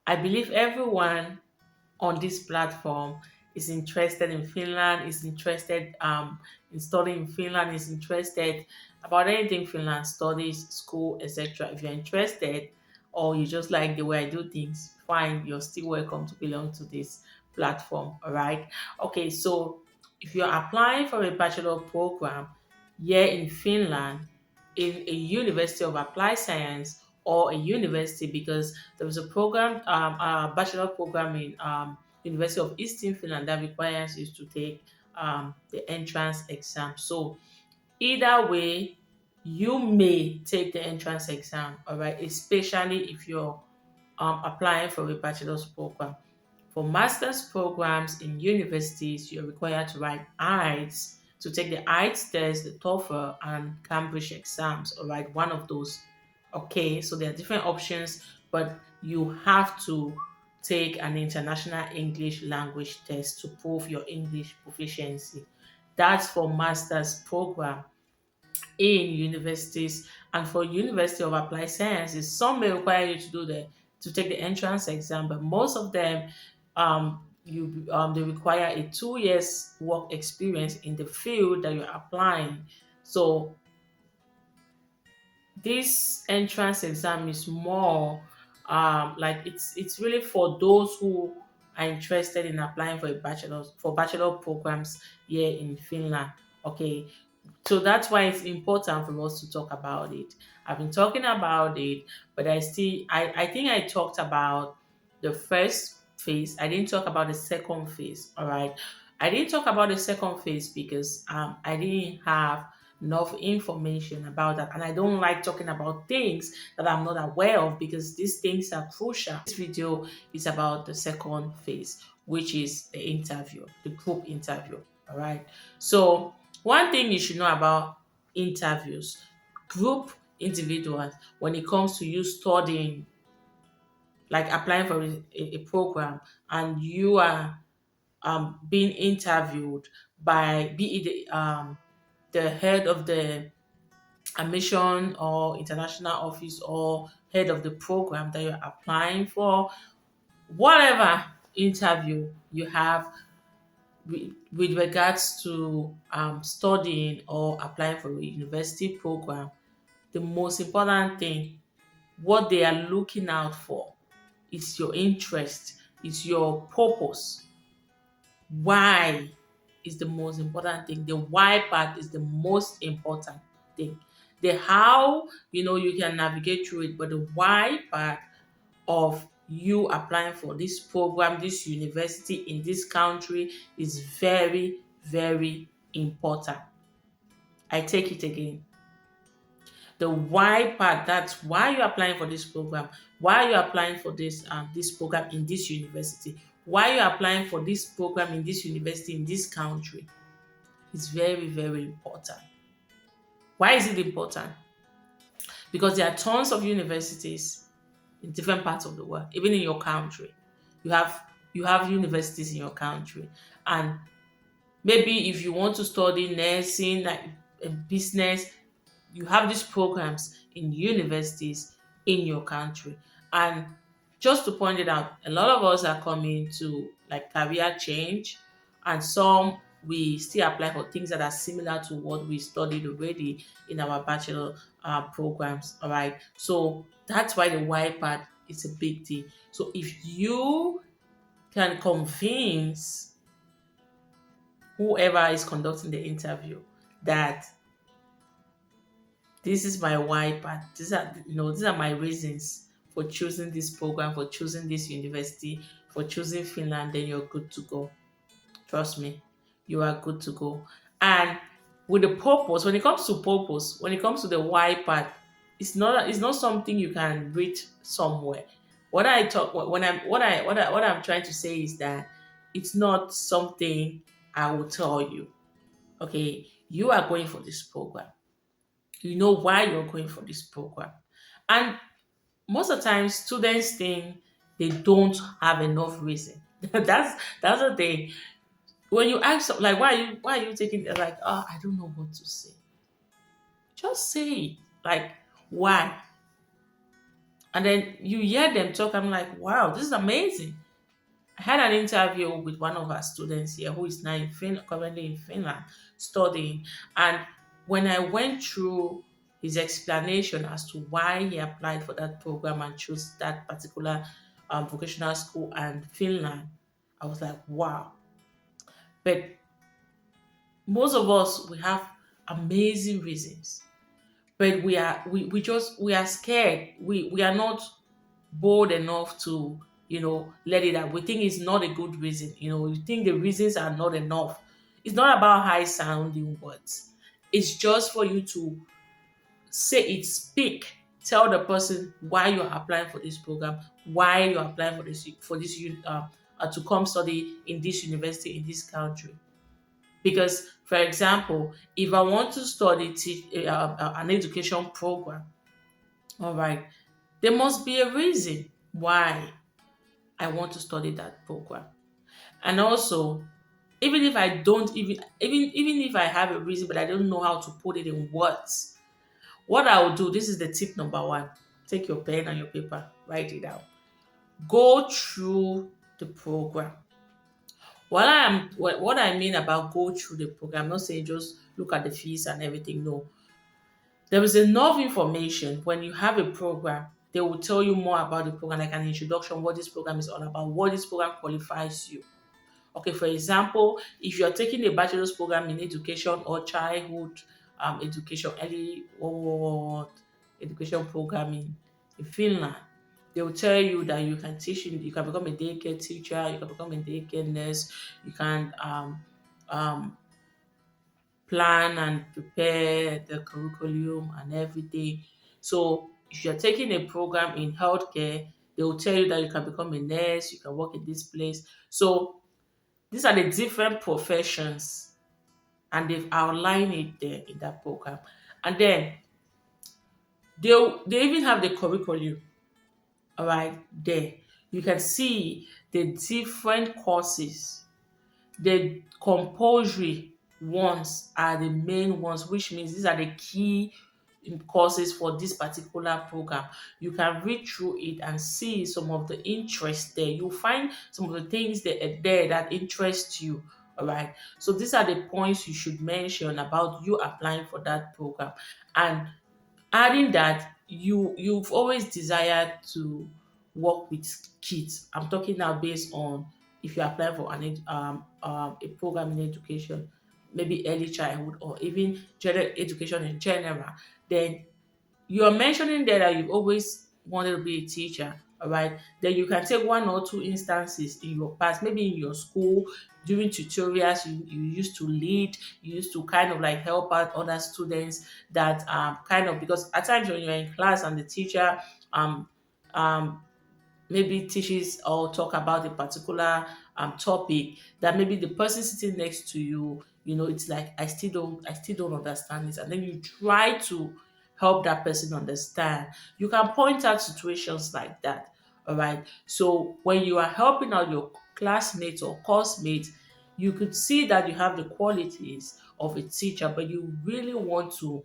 I believe everyone on this platform is interested in Finland, is interested in studying in Finland, is interested about anything Finland, studies, school, etc. If you're interested or you just like the way I do things, fine, you're still welcome to belong to this platform. All right. Okay, so if you're applying for a bachelor program here in Finland, in a University of Applied Science or a university, because there was a program, a bachelor program in University of Eastern Finland that requires you to take the entrance exam. So either way, you may take the entrance exam, all right, especially if you're applying for a bachelor's program. For master's programs in universities, you're required to write IELTS, to take the IELTS test, the TOEFL, and Cambridge exams, all right, one of those. Okay, so there are different options, but you have to take an international English language test to prove your English proficiency. That's for master's program in universities. And for University of Applied Sciences, some may require you to do to take the entrance exam, but most of them they require a 2 years work experience in the field that you're applying. So this entrance exam is more like it's really for those who are interested in applying for a bachelor programs here in Finland. Okay, so that's why it's important for us to talk about it. I've been talking about it, but I think I talked about the first phase. I didn't talk about the second phase. All right. I didn't talk about the second phase because I didn't have enough information about that. And I don't like talking about things that I'm not aware of because these things are crucial. This video is about the second phase, which is the interview, the group interview. All right. So one thing you should know about interviews, group individuals, when it comes to you studying, like applying for a program, and you are being interviewed by be it the head of the admission or international office or head of the program that you're applying for, whatever interview you have with regards to studying or applying for a university program, the most important thing, what they are looking out for, is your interest, is your purpose. Why is the most important thing. The why part is the most important thing. The how, you can navigate through it, but the why part of you applying for this program, this university in this country is very, very important. I take it again. The why part, that's why you're applying for this program, why you're applying for this program in this university, why you're applying for this program in this university in this country is very, very important. Why is it important? Because there are tons of universities in different parts of the world, even in your country. You have universities in your country, and maybe if you want to study nursing, like business, you have these programs in universities in your country. And just to point it out, a lot of us are coming to like career change, and some we still apply for things that are similar to what we studied already in our bachelor programs. All right, so that's why the why part is a big deal. So if you can convince whoever is conducting the interview that this is my why part. These are my reasons for choosing this program, for choosing this university, for choosing Finland, then you're good to go. Trust me, you are good to go. And with the purpose, when it comes to purpose, when it comes to the why part, it's not something you can read somewhere. What I talk when I'm what I'm trying to say is that it's not something I will tell you. Okay, you are going for this program. You know why you're going for this program. And most of the time, students think they don't have enough reason. That's the thing. When you ask them, like, why are you taking it? They're like, oh, I don't know what to say. Just say it. Like, why? And then you hear them talk, I'm like, wow, this is amazing. I had an interview with one of our students here who is now currently in Finland studying. And when I went through his explanation as to why he applied for that program and chose that particular vocational school and Finland, I was like, wow. But most of us, we have amazing reasons, but we are scared. We are not bold enough to, let it out. We think it's not a good reason. You think the reasons are not enough. It's not about high sounding words. It's just for you to say it, speak, tell the person why you're applying for this program, why you're applying to come study in this university in this country. Because, for example, if I want to study an education program, all right, there must be a reason why I want to study that program. And also, even if I don't even if I have a reason, but I don't know how to put it in words, what I will do, this is the tip number one. Take your pen and your paper, write it down. Go through the program. What I mean about go through the program, I'm not saying just look at the fees and everything. No, there is enough information. When you have a program, they will tell you more about the program, like an introduction, what this program is all about, what this program qualifies you. Okay, for example, if you're taking a bachelor's program in education or childhood education, early or education program in Finland, they will tell you that you can you can become a daycare teacher, you can become a daycare nurse, you can um, plan and prepare the curriculum and everything. So if you're taking a program in healthcare, they will tell you that you can become a nurse, you can work in this place. So these are the different professions, and they've outlined it there in that program. And then they even have the curriculum, all right, there. You can see the different courses. The compulsory ones are the main ones, which means these are the key courses for this particular program. You can read through it and see some of the interest there. You'll find some of the things that are there that interest you. All right. So these are the points you should mention about you applying for that program. And adding that, you've always desired to work with kids. I'm talking now based on if you apply for a program in education, maybe early childhood or even general education in general. Then you're mentioning there that you've always wanted to be a teacher, all right? Then you can take one or two instances in your past, maybe in your school, during tutorials, you used to lead, you used to kind of like help out other students that kind of, because at times when you're in class and the teacher um um maybe teaches or talk about a particular topic that maybe the person sitting next to you, it's like I still don't understand this, and then you try to help that person understand. You can point out situations like that. All right. So when you are helping out your classmates or course mates, you could see that you have the qualities of a teacher, but you really want to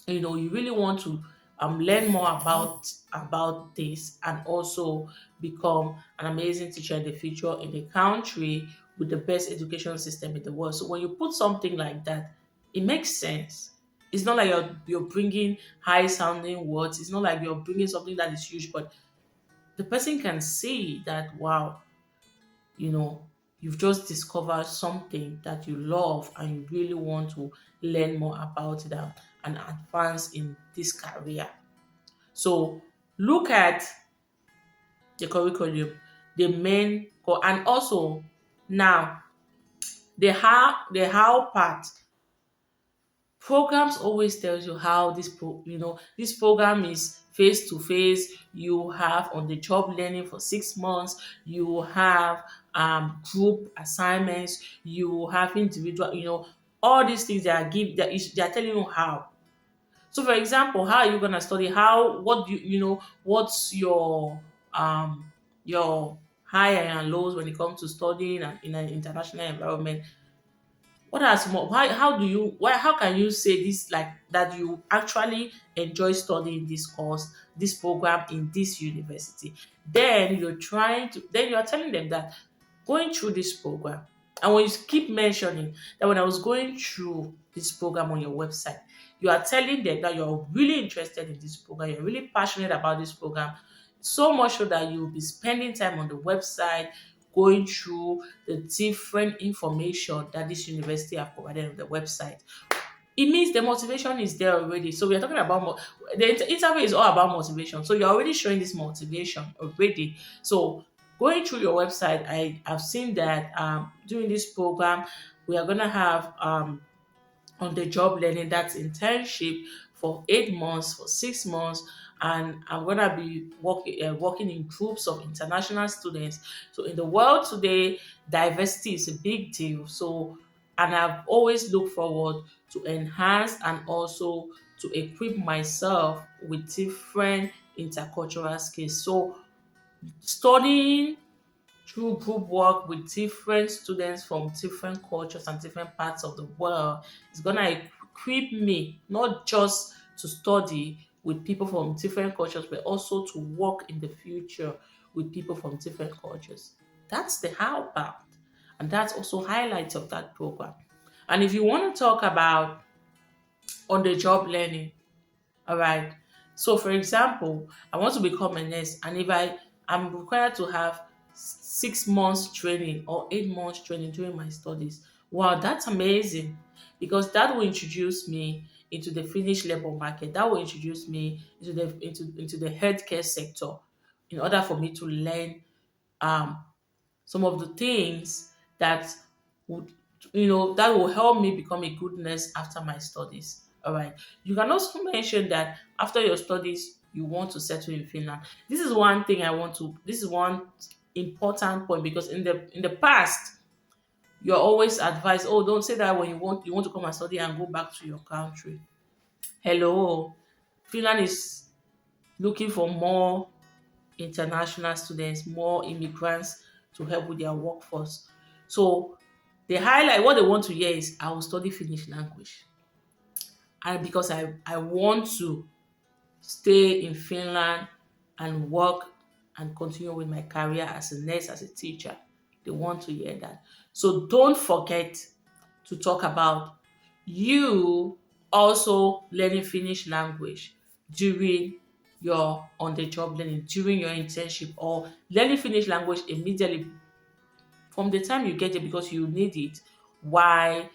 learn more about this and also become an amazing teacher in the future in a country with the best education system in the world. So when you put something like that, it makes sense. It's not like you're bringing high sounding words. It's not like you're bringing something that is huge, but the person can see that, wow, you know, you've just discovered something that you love and you really want to learn more about it and advance in this career. So look at the curriculum, the and also now the how part. Programs always tells you how this program is face to face. You have on the job learning for 6 months. You have group assignments. You have individual. All these things they are telling you how. So, for example, how are you gonna study? What do what's your high and lows when it comes to studying and in an international environment? What are some of, how do you why how can you say this, like that you actually enjoy studying this course, this program in this university? Then you are telling them that going through this program, and when you keep mentioning that when I was going through this program on your website, you are telling them that you're really interested in this program, you're really passionate about this program, so much so that you'll be spending time on the website, going through the different information that this university have provided on the website. It means the motivation is there already. So we are talking about the interview is all about motivation. So you're already showing this motivation already. So going through your website, I have seen that during this program we are gonna have on the job learning, that's internship for 8 months, for 6 months, and I'm gonna be working in groups of international students. So in the world today, diversity is a big deal. So, and I've always looked forward to enhance and also to equip myself with different intercultural skills. So studying through group work with different students from different cultures and different parts of the world is going to equip me not just to study with people from different cultures, but also to work in the future with people from different cultures. That's the how part. And that's also highlights of that program. And if you want to talk about on the job learning, all right. So, for example, I want to become a nurse, and if am required to have 6 months training or 8 months training during my studies, wow, that's amazing because that will introduce me into the Finnish labor market. That will introduce me into the healthcare sector in order for me to learn um, some of the things that would that will help me become a good nurse after my studies. All right. You can also mention that after your studies you want to settle in Finland. This is one important point because in the past you're always advised, oh, don't say that when you want to come and study and go back to your country. Hello. Finland is looking for more international students, more immigrants to help with their workforce. So they highlight what they want to hear is I will study Finnish language. And because I want to stay in Finland and work and continue with my career as a nurse, as a teacher. They want to hear that. So don't forget to talk about you also learning Finnish language during your on the job learning, during your internship, or learning Finnish language immediately from the time you get it because you need it while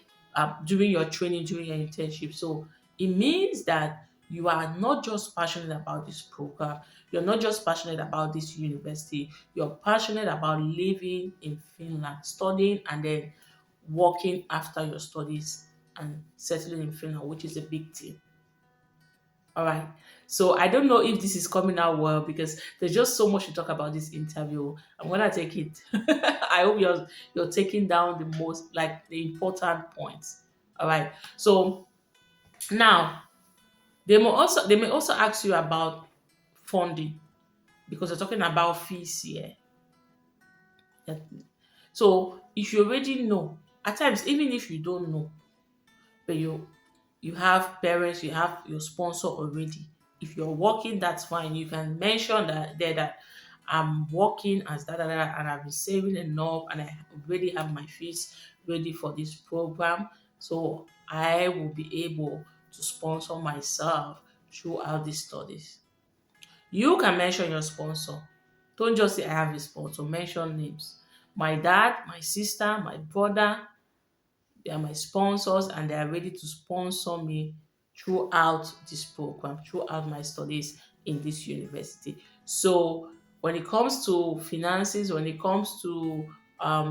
during your training, during your internship. So it means that you are not just passionate about this program, you're not just passionate about this university, you're passionate about living in Finland, studying and then working after your studies and settling in Finland, which is a big deal. All right. So I don't know if this is coming out well because there's just so much to talk about this interview. I'm gonna take it. I hope you're taking down the most like the important points. All right. So now they may also ask you about funding because we're talking about fees here. That- So if you already know, at times even if you don't know, but you have parents, you have your sponsor already. If you're working, that's fine. You can mention that I'm working as and I've been saving enough and I already have my fees ready for this program. So I will be able to sponsor myself throughout these studies. You can mention your sponsor. Don't just say I have a sponsor, mention names. My dad, my sister, my brother, they are my sponsors and they are ready to sponsor me throughout this program, throughout my studies in this university. So when it comes to finances, when it comes to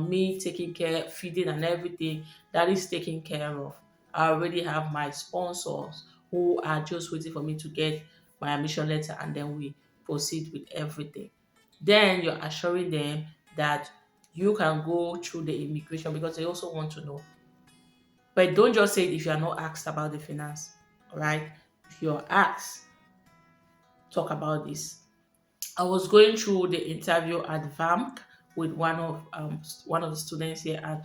me taking care, feeding and everything, that is taken care of. I already have my sponsors who are just waiting for me to get my admission letter and then we proceed with everything. Then you're assuring them that you can go through the immigration because they also want to know, but don't just say it if you are not asked about the finance. All right. If you're asked, talk about this. I was going through the interview at VAMC with one of the students here, and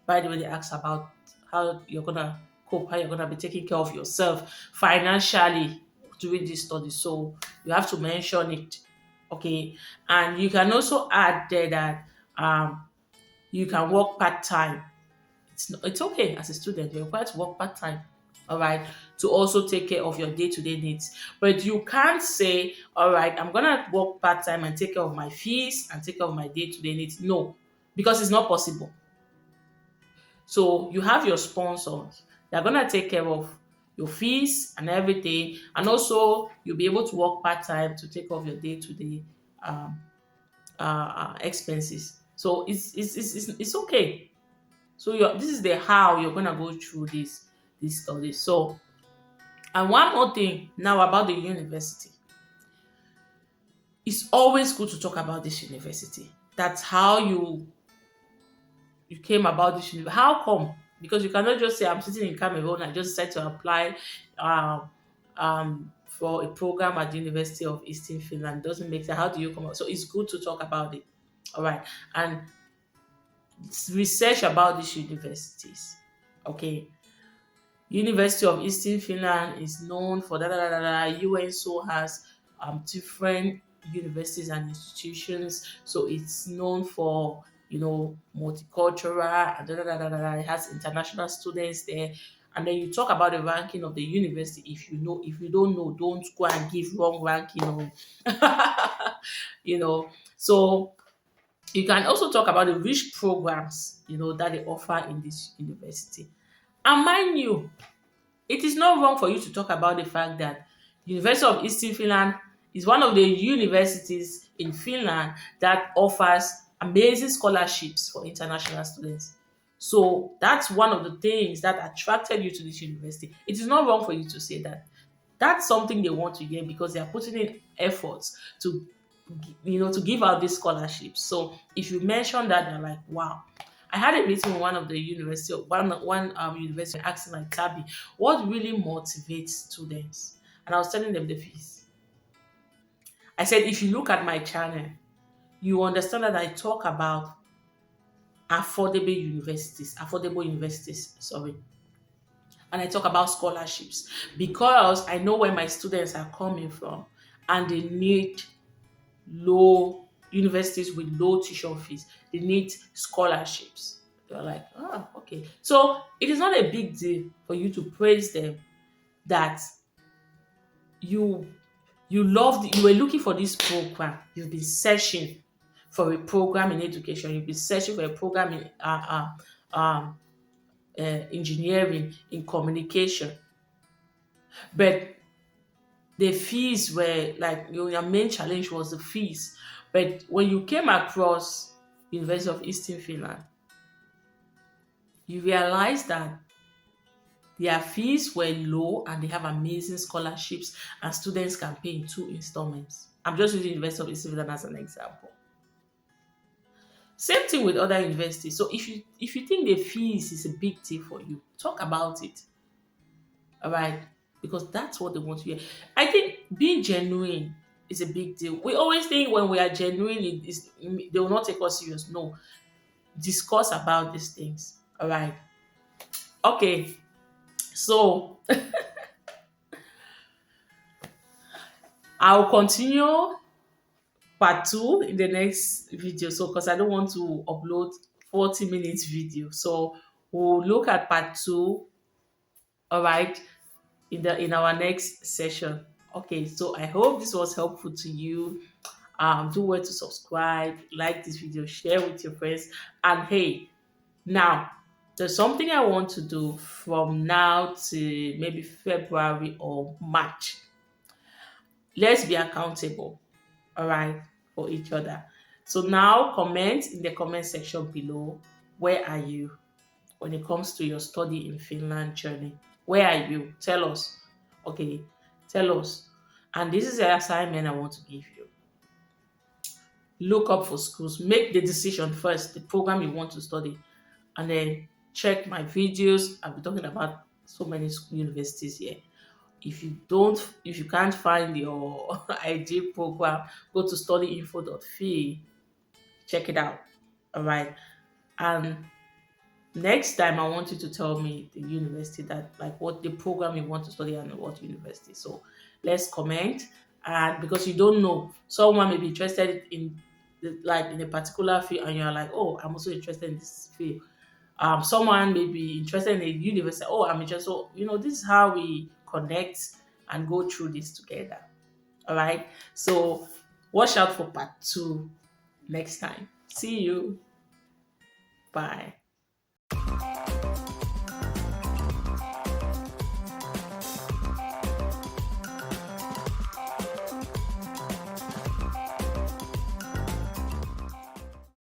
by the way, they asked about how you're gonna cope, how you're gonna be taking care of yourself financially during this study. So you have to mention it. Okay. And you can also add there that you can work part-time. It's okay as a student, you're required to work part-time, all right, to also take care of your day-to-day needs. But you can't say, all right, I'm gonna work part-time and take care of my fees and take care of my day-to-day needs. No, because it's not possible. So you have your sponsors. They're gonna take care of your fees and everything, and also you'll be able to work part-time to take care of your day-to-day um, expenses. So it's okay. So this is the how you're gonna go through this study. So, and one more thing now about the university. It's always good to talk about this university. That's how you came about this university. How come? Because you cannot just say I'm sitting in Cameroon. I just decided to apply for a program at the University of Eastern Finland. Doesn't make sense. How do you come out? So it's good to talk about it. All right, and research about these universities. Okay, University of Eastern Finland is known for da da da da da. UNSO has different universities and institutions, so it's known for multicultural and da da da da da. It has international students there. And then you talk about the ranking of the university. If you know, if you don't know, don't go and give wrong ranking. You know. So you can also talk about the rich programs that they offer in this university. And mind you, it is not wrong for you to talk about the fact that University of Eastern Finland is one of the universities in Finland that offers amazing scholarships for international students. So that's one of the things that attracted you to this university. It is not wrong for you to say that. That's something they want to get because they are putting in efforts to to give out these scholarships. So if you mention that, they're like, wow. I had a meeting with one of the university, one university, asking like Tabi, what really motivates students? And I was telling them the fees. I said, if you look at my channel, you understand that I talk about affordable universities, sorry. And I talk about scholarships because I know where my students are coming from and they need low universities with low tuition fees. They need scholarships. They're like, oh, okay. So it is not a big deal for you to praise them that you you were looking for this program. You've been searching for a program in education. You've been searching for a program in engineering, in communication. But the fees were like your main challenge was the fees. But when you came across University of Eastern Finland, you realize that their fees were low and they have amazing scholarships and students can pay in 2 installments. I'm just using University of Eastern Finland as an example. Same thing with other universities. So if you think the fees is a big deal for you, talk about it. All right, because that's what they want to hear. I think being genuine is a big deal. We always think when we are genuine, they will not take us serious. No, discuss about these things. All right. Okay. So I'll continue part two in the next video. So because I don't want to upload 40 minutes video, so we'll look at part two. All right, in our next session. Okay, so I hope this was helpful to you. Do well to subscribe, like this video, share with your friends, and hey, now there's something I want to do from now to maybe February or March. Let's be accountable, all right, for each other. So now comment in the comment section below, where are you when it comes to your study in Finland journey? Where are you? Tell us. Okay, tell us. And this is the assignment I want to give you. Look up for schools. Make the decision first, the program you want to study, and then check my videos. I'll be talking about so many universities here. If you can't find your ideal program, go to studyinfo.fi. Check it out. All right. And Next time, I want you to tell me the university that, like, what the program you want to study and what university. So let's comment. And because you don't know, someone may be interested in like in a particular field, and you're like, oh, I'm also interested in this field. Someone may be interested in a university. Oh, I'm interested. So this is how we connect and go through this together. All right. So watch out for part 2 next time. See you. Bye.